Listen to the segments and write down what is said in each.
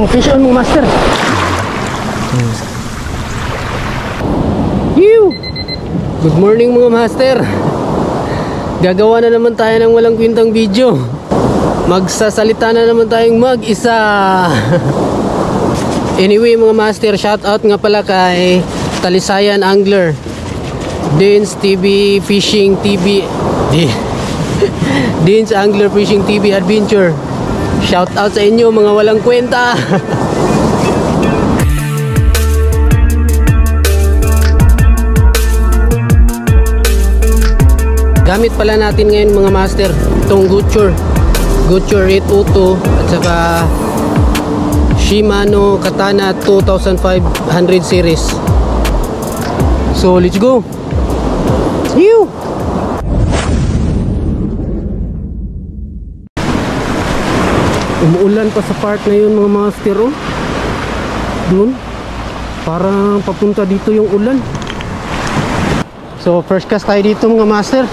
Fish on mo, master. Good morning mga master. Gagawa na naman tayo ng walang kwentang video. Magsasalita na naman tayong mag-isa. Anyway mga master, shout out nga pala kay Talisayan Angler, Dean's TV Fishing TV, Dean's Angler Fishing TV Adventure. Shout out sa inyo mga walang kwenta. Gamit pala natin ngayon mga master itong Goodshore 822 at saka Shimano Katana 2500 series. So let's go. Ew! Umuulan pa sa part na yun mga master, oh. Doon parang papunta dito yung ulan. So first cast tayo dito mga master.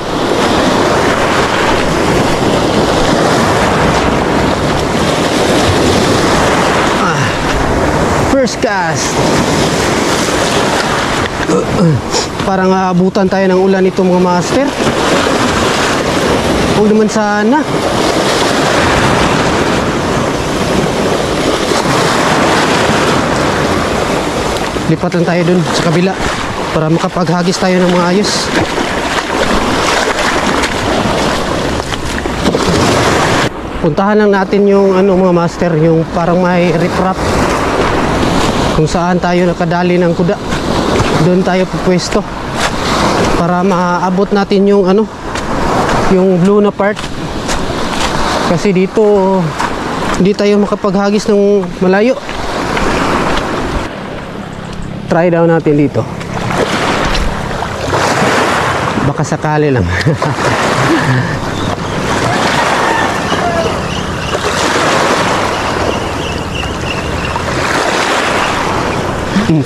First cast. Parang aabutan tayo ng ulan ito mga master. Huwag naman sana. Lipat lang tayo dun sa kabila para makapaghagis tayo ng maayos. Puntahan lang natin yung ano mga master, yung parang may riprap kung saan tayo nakadali ng kuda. Doon tayo pupwesto para maabot natin yung ano, yung blue na part. Kasi dito hindi tayo makapaghagis ng malayo. Try daw natin dito. Baka sakali lang.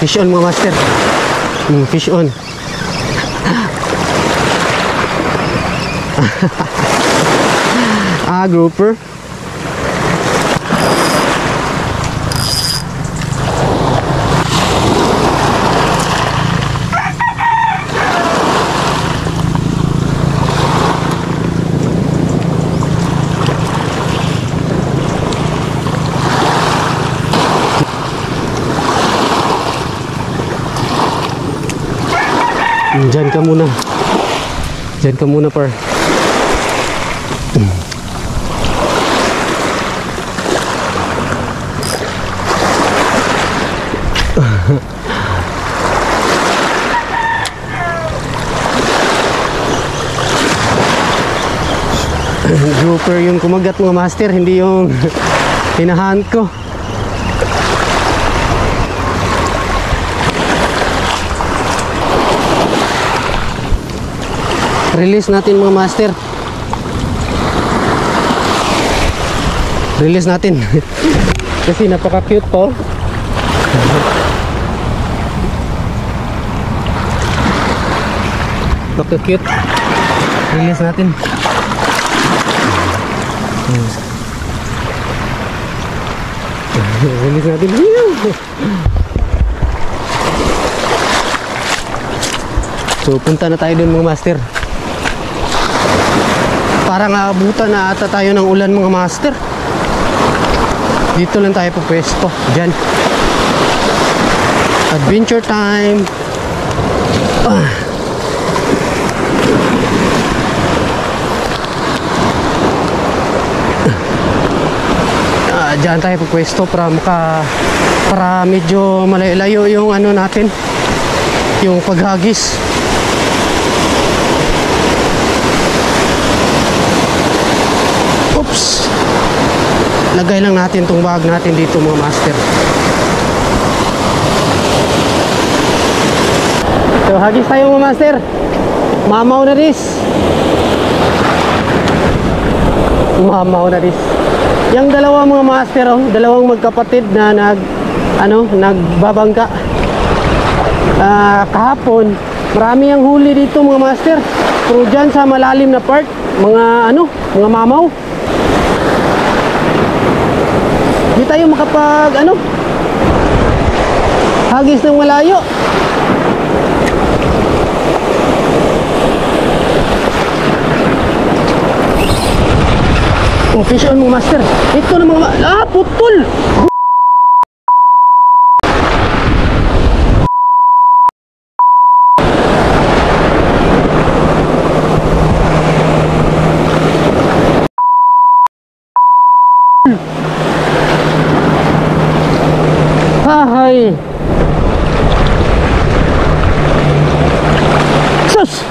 Fish on mga master. Fish on. Grouper. Diyan ka muna. Diyan ka muna, par. Grouper yung kumagat mga master, hindi yung hinahunt ko. Release natin mga master. Release natin. Kasi napaka-cute to. Napaka-cute. Release natin. Release natin. So punta na tayo dun mga master. Parang aabutan na ata tayo ng ulan mga master. Dito lang tayo pupwesto. Diyan. Adventure time. Diyan tayo pupwesto para medyo malayo yung ano natin, yung paghagis. Oops. Lagay lang natin tong bag natin dito mga master. So hagis tayo mga master. Mamaw na dis. Mamaw na dis. Yung dalawa mga master, oh, dalawang magkapatid na nagbabangka. Kahapon, marami ang huli dito mga master. Pero dyan sa malalim na part, mga mamaw. Di tayo makapag ano, hagis ng malayo. Oh, fish on mga master. Ito na mga putol. Hay. Sus.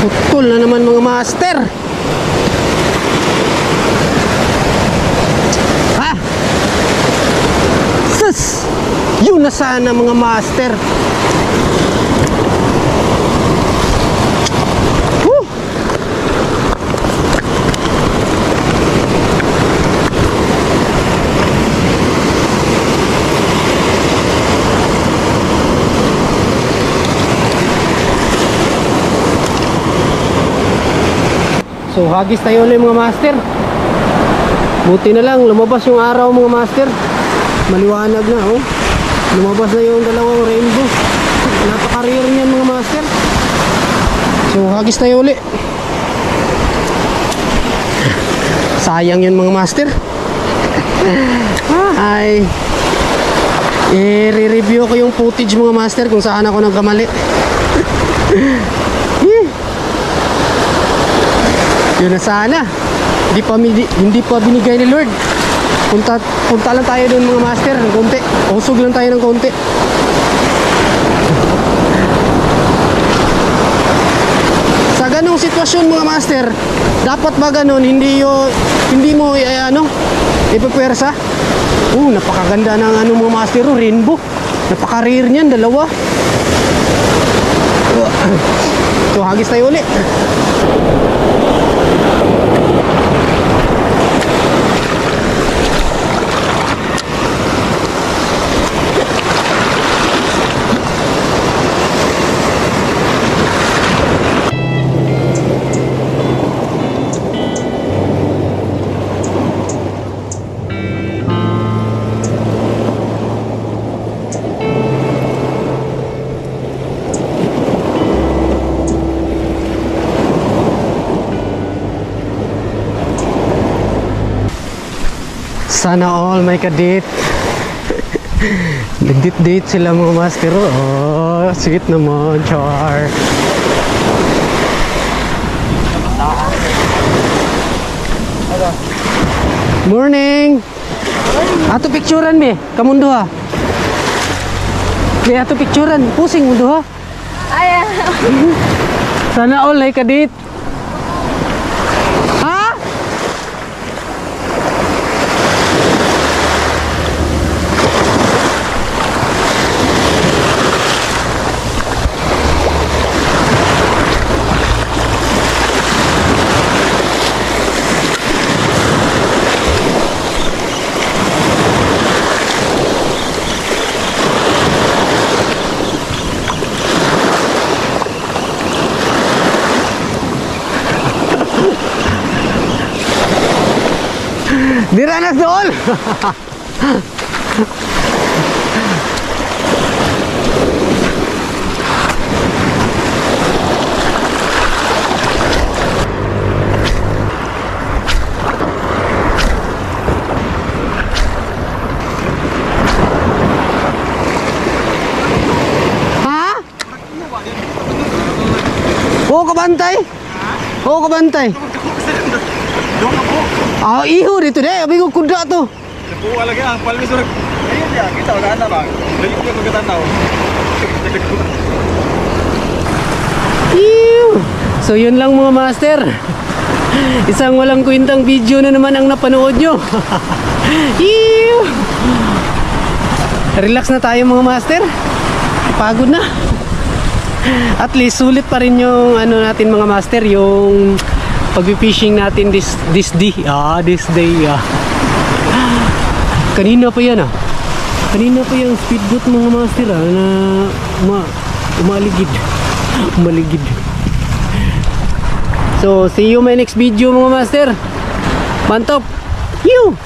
Putol na naman mga master. Ha? Sus. Yun na sana mga master. So hagis tayo ulit mga master. Buti na lang lumabas yung araw mga master. Maliwanag na oh. Lumabas na yung dalawang rainbow. Napaka-rare niyan mga master. So hagis tayo ulit. Sayang yun mga master. Ay, i-review ko yung footage mga master kung saan ako nagkamali. Yun na sana. Hindi pa binigay ni Lord. Punta lang tayo doon mga master ng konti. Usog lang tayo ng konti. Sa ganong sitwasyon mga master, dapat ba ganon hindi mo ipapwersa? Napakaganda ng mga master, rainbow. Napaka-rare niyan, dalawa. So hagis tayo ulit. Sana all may kadate. Nagdate-date sila mga master. Oh, sweet naman, char. Morning. Ato picturean me, kamundo ha. Di ato picturean, pusing mundo ha. Ay. Sana all may kadate. Diranas doon. Ha? Oo, kabantay. Oo, kabantay. Ah, iho dito deh, abi ko kuda to. Buwa lagi ang palmi surat. Ayun ya, kita udah anda bang. Layu ko pagkatanaw. So yun lang mga master. Isang walang kwentang video na naman ang napanood nyo. Relax na tayo mga master. Pagod na. At least sulit pa rin yung natin mga master, yung pag-fishing natin this day. This day. Kanina pa yan Kanina pa yung speedboat mga master na umaligid. So, see you my next video mga master. Pantok. You.